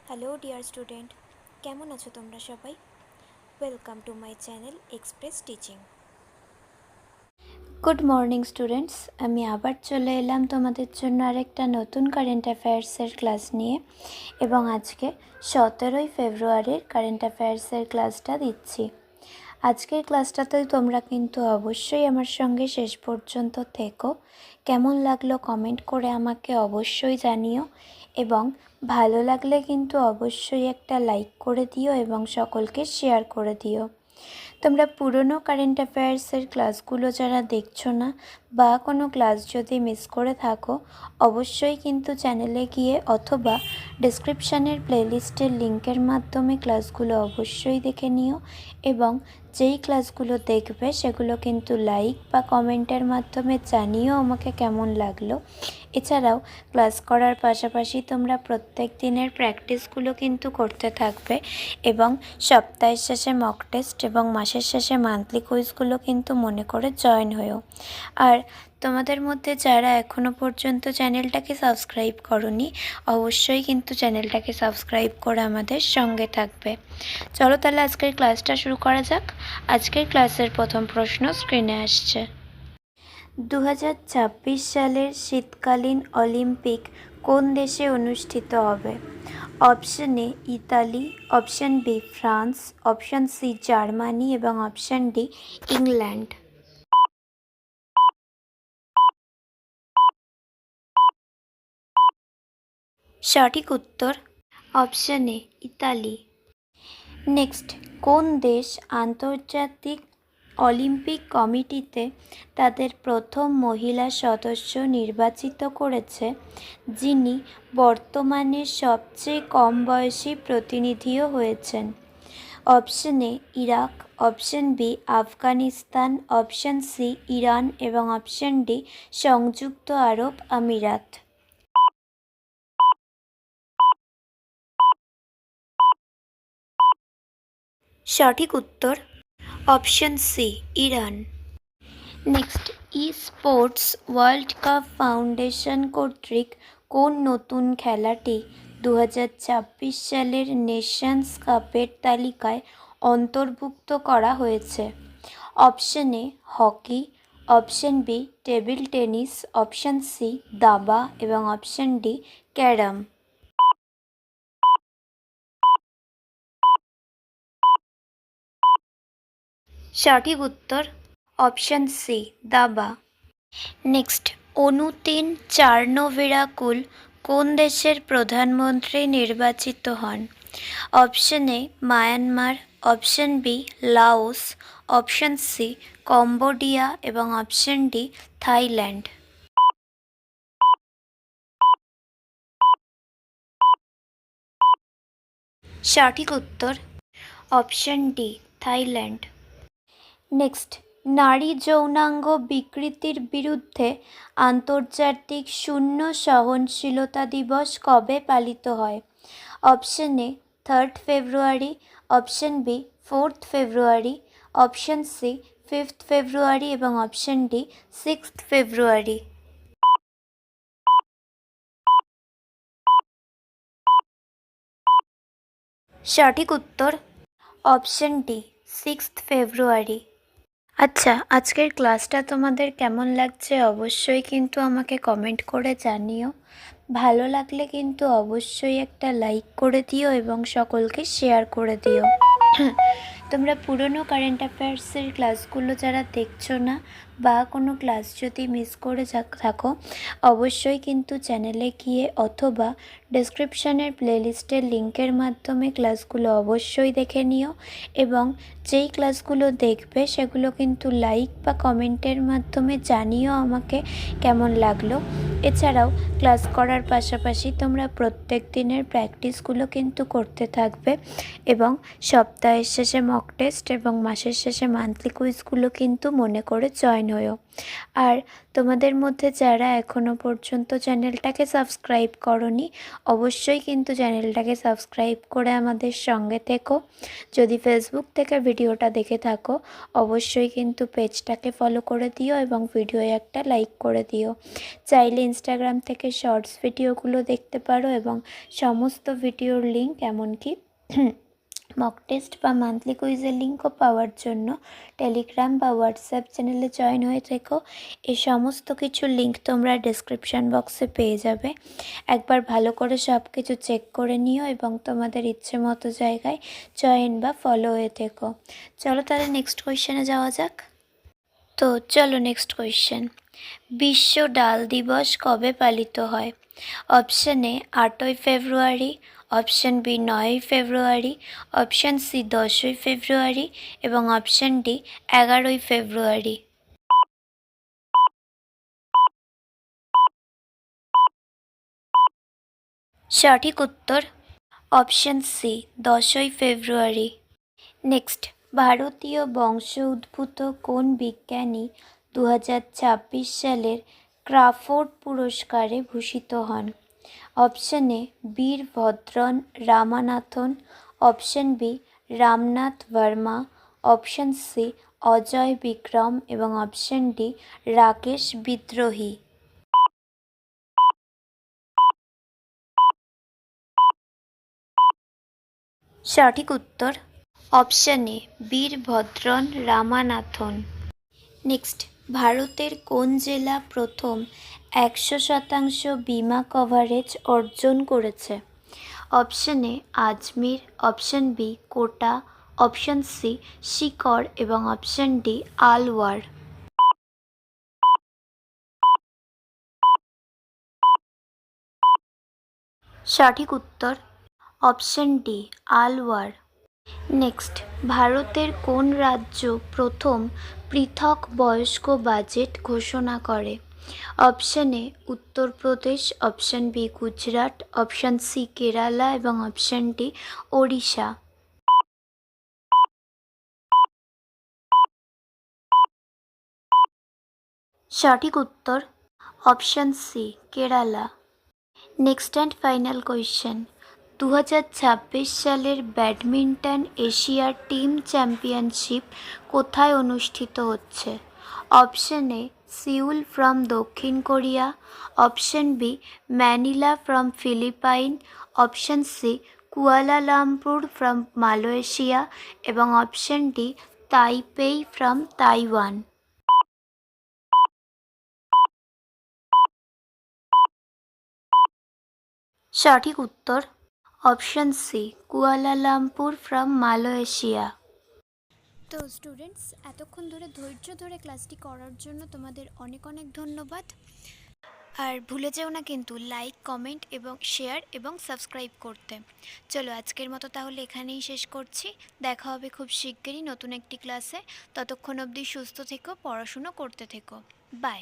Hello dear student, কেমন আছো তোমরা সবাই? Welcome to my channel express teaching. Good morning students, আমি আবার চলে এলাম তোমাদের জন্য আরেকটা নতুন কারেন্ট অ্যাফেয়ার্সের ক্লাস নিয়ে এবং আজকে 17ই ফেব্রুয়ারির কারেন্ট অ্যাফেয়ার্সের ক্লাসটা দিচ্ছি। আজকের ক্লাসটাতে তোমরা কিন্তু অবশ্যই আমার সঙ্গে শেষ পর্যন্ত থেকো। কেমন লাগলো কমেন্ট করে আমাকে অবশ্যই জানিও এবং ভালো লাগলে কিন্তু অবশ্যই একটা লাইক করে দিও এবং সকলকে শেয়ার করে দিও। তোমরা পুরনো কারেন্ট অ্যাফেয়ার্সের ক্লাসগুলো যারা দেখছো না বা কোনো ক্লাস যদি মিস করে থাকো, অবশ্যই কিন্তু চ্যানেলে গিয়ে অথবা ডেসক্রিপশানের প্লেলিস্টের লিঙ্কের মাধ্যমে ক্লাসগুলো অবশ্যই দেখে নিও এবং যেই ক্লাসগুলো দেখবে সেগুলো কিন্তু লাইক বা কমেন্টের মাধ্যমে জানিও আমাকে কেমন লাগলো। এছাড়াও ক্লাস করার পাশাপাশি তোমরা প্রত্যেক দিনের প্র্যাকটিসগুলো কিন্তু করতে থাকবে এবং সপ্তাহের শেষে মক টেস্ট এবং মাসের শেষে মান্থলি কুইজগুলো কিন্তু মনে করে জয়েন হয়েও। আর তোমাদের মধ্যে যারা এখনও পর্যন্ত চ্যানেলটাকে সাবস্ক্রাইব করোনি, অবশ্যই কিন্তু চ্যানেলটাকে সাবস্ক্রাইব করে আমাদের সঙ্গে থাকবে। চলো তাহলে আজকের ক্লাসটা শুরু করা যাক। আজকের ক্লাসের প্রথম প্রশ্ন স্ক্রিনে আসছে। 2026 সালের শীতকালীন অলিম্পিক কোন দেশে অনুষ্ঠিত হবে? Option A Italy, option B France, option C Germany এবং অপশন ডি ইংল্যান্ড। সঠিক উত্তর অপশন এ ইতালি। নেক্সট, কোন দেশ আন্তর্জাতিক অলিম্পিক কমিটিতে তাদের প্রথম মহিলা সদস্য নির্বাচিত করেছে, যিনি বর্তমানে সবচেয়ে কম বয়সী প্রতিনিধিও হয়েছেন? Option A Iraq, option B Afghanistan, option C Iran এবং অপশন ডি সংযুক্ত আরব আমিরাত। সঠিক উত্তর option C Iran. Next, Esports World Cup Foundation কর্তৃক কোন নতুন খেলাটি 2026 সালের নেশনস কাপের তালিকায় অন্তর্ভুক্ত করা হয়েছে? Option A hockey, option B table tennis, option C দাবা এবং অপশন ডি ক্যারাম। সঠিক উত্তর অপশন সি দাবা। নেক্সট, অনুতিন চার্নোভিরাকুল কোন দেশের প্রধানমন্ত্রী নির্বাচিত হন? Option A Myanmar, option B Laos, option C Cambodia এবং অপশন ডি থাইল্যান্ড। সঠিক উত্তর অপশন ডি থাইল্যান্ড। নেক্সট, নারী যৌনাঙ্গ বিকৃতির বিরুদ্ধে আন্তর্জাতিক শূন্য সহনশীলতা দিবস কবে পালিত হয়? অপশন এ 3 ফেব্রুয়ারি, অপশন বি 4 ফেব্রুয়ারি, অপশন সি 5 ফেব্রুয়ারি এবং অপশন ডি 6 ফেব্রুয়ারি। সঠিক উত্তর অপশন ডি 6 ফেব্রুয়ারি। আচ্ছা, আজকের ক্লাসটা তোমাদের কেমন লাগছে অবশ্যই কিন্তু আমাকে কমেন্ট করে জানিও। ভালো লাগলে কিন্তু অবশ্যই একটা লাইক করে দিও এবং সকলকে শেয়ার করে দিও। তোমরা পুরনো কারেন্ট অ্যাফেয়ার্সের ক্লাসগুলো যারা দেখছো না বা কোনো ক্লাস যদি মিস করে থাকো, অবশ্যই কিন্তু চ্যানেলে গিয়ে অথবা ডেসক্রিপশানের প্লেলিস্টের লিঙ্কের মাধ্যমে ক্লাসগুলো অবশ্যই দেখে নিও এবং যেই ক্লাসগুলো দেখবে সেগুলো কিন্তু লাইক বা কমেন্টের মাধ্যমে জানিও আমাকে কেমন লাগলো। এছাড়াও ক্লাস করার পাশাপাশি তোমরা প্রত্যেক দিনের প্র্যাকটিসগুলো কিন্তু করতে থাকবে এবং সপ্তাহের শেষে মক টেস্ট এবং মাসের শেষে মান্থলি কুইজগুলো কিন্তু মনে করে জয়েন জয়েন হও। আর তোমাদের মধ্যে যারা এখনও পর্যন্ত চ্যানেলটাকে সাবস্ক্রাইব করনি, অবশ্যই কিন্তু চ্যানেলটাকে সাবস্ক্রাইব করে আমাদের সঙ্গে থেকো। যদি ফেসবুক থেকে ভিডিওটা দেখে থাকো, অবশ্যই কিন্তু পেজটাকে ফলো করে দিও এবং ভিডিওয় একটা লাইক করে দিও। চাইলে ইনস্টাগ্রাম থেকে শর্টস ভিডিওগুলো দেখতে পারো এবং সমস্ত ভিডিওর লিঙ্ক, এমনকি মক টেস্ট বা মান্থলি কুইজের লিঙ্কও পাওয়ার জন্য টেলিগ্রাম বা হোয়াটসঅ্যাপ চ্যানেলে জয়েন হয়ে থেকো। এই সমস্ত কিছুর লিঙ্ক তোমরা ডেসক্রিপশান বক্সে পেয়ে যাবে। একবার ভালো করে সব কিছু চেক করে নিও এবং তোমাদের ইচ্ছে মতো জায়গায় জয়েন বা ফলো হয়ে থেকো। চলো তাহলে নেক্সট কোয়েশ্চেনে যাওয়া যাক। তো চলো নেক্সট কোয়েশ্চেন। বিশ্ব ডাল দিবস কবে পালিত হয়? অপশান এ 8ই ফেব্রুয়ারি, অপশান বি 9ই ফেব্রুয়ারি, অপশান সি 10ই ফেব্রুয়ারি এবং অপশান ডি 11ই ফেব্রুয়ারি। সঠিক উত্তর অপশান সি 10ই ফেব্রুয়ারি। নেক্সট, ভারতীয় বংশোদ্ভূত কোন বিজ্ঞানী 2026 সালের ক্রাফোর্ড পুরস্কারে ভূষিত হন? Option A Veerabhadran Ramanathan, option B Ramnath Varma, option C Ajay Vikram এবং অপশান ডি রাকেশ বিদ্রোহী। সঠিক উত্তর অপশান এ বীরভদ্রন রামানাথন। নেক্সট, ভারতের কোন জেলা প্রথম 100% বিমা কভারেজ অর্জন করেছে? Option A Ajmer, option B Kota, option C Sikar এবং অপশান ডি আলওয়ার। সঠিক উত্তর অপশান ডি আলওয়ার। নেক্সট, ভারতের কোন রাজ্য প্রথম পৃথক বয়স্ক বাজেট ঘোষণা করে? Option A Uttar Pradesh, option B Gujarat, option C Kerala এবং অপশান ডি ওড়িশা। সঠিক উত্তর option C Kerala. Next and final question. 2026 সালের ব্যাডমিন্টন এশিয়া টিম চ্যাম্পিয়নশিপ কোথায় অনুষ্ঠিত হচ্ছে? অপশান এ সিউল ফ্রম দক্ষিণ Korea, option B Manila from Philippine, option C Kuala Lumpur from Malaysia এবং option D Taipei from Taiwan. সঠিক উত্তর option C Kuala Lumpur from Malaysia. তো students, এতক্ষণ ধরে ধৈর্য ধরে ক্লাসটি করার জন্য তোমাদের অনেক অনেক ধন্যবাদ। আর ভুলে যেও না কিন্তু লাইক, কমেন্ট এবং শেয়ার এবং সাবস্ক্রাইব করতে। চলো আজকের মতো তাহলে এখানেই শেষ করছি। দেখা হবে খুব শিগগিরই নতুন একটি ক্লাসে। ততক্ষণ অবধি সুস্থ থেকো, পড়াশুনো করতে থেকো। বাই।